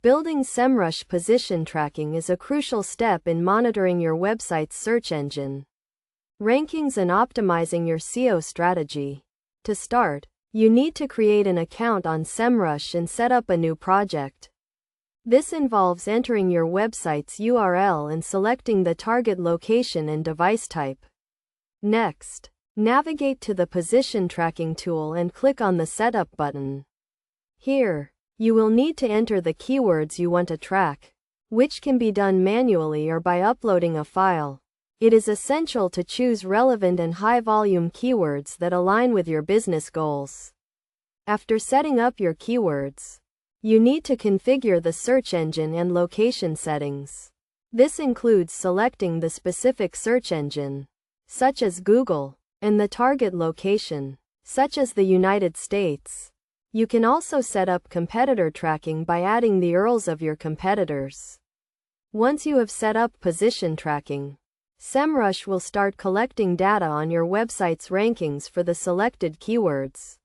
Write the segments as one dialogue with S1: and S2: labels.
S1: Building Semrush position tracking is a crucial step in monitoring your website's search engine rankings and optimizing your SEO strategy. To start, you need to create an account on Semrush and set up a new project. This involves entering your website's URL and selecting the target location and device type. Next, navigate to the Position Tracking tool and click on the Setup button. Here, you will need to enter the keywords you want to track, which can be done manually or by uploading a file. It is essential to choose relevant and high-volume keywords that align with your business goals. After setting up your keywords, you need to configure the search engine and location settings. This includes selecting the specific search engine, such as Google, and the target location, such as the United States. You can also set up competitor tracking by adding the URLs of your competitors. Once you have set up position tracking, Semrush will start collecting data on your website's rankings for the selected keywords.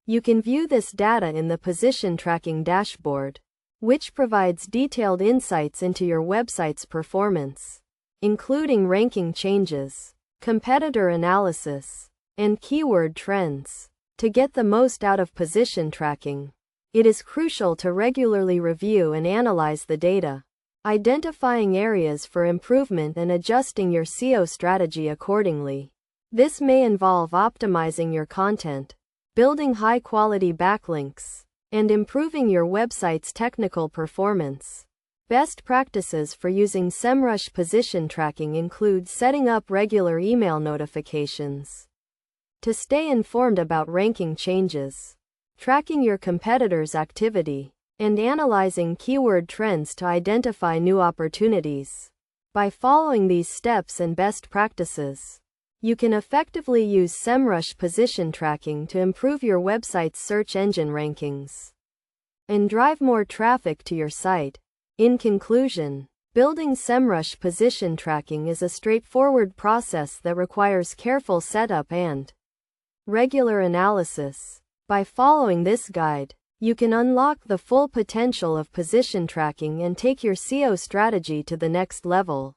S1: You can view this data in the Position Tracking dashboard, which provides detailed insights into your website's performance, including ranking changes, competitor analysis, and keyword trends. To get the most out of position tracking, it is crucial to regularly review and analyze the data, identifying areas for improvement and adjusting your SEO strategy accordingly. This may involve optimizing your content, building high-quality backlinks, and improving your website's technical performance. Best practices for using Semrush position tracking include setting up regular email notifications to stay informed about ranking changes, tracking your competitors' activity, and analyzing keyword trends to identify new opportunities. By following these steps and best practices, you can effectively use Semrush position tracking to improve your website's search engine rankings and drive more traffic to your site. In conclusion, building Semrush position tracking is a straightforward process that requires careful setup and regular analysis. By following this guide, you can unlock the full potential of position tracking and take your SEO strategy to the next level.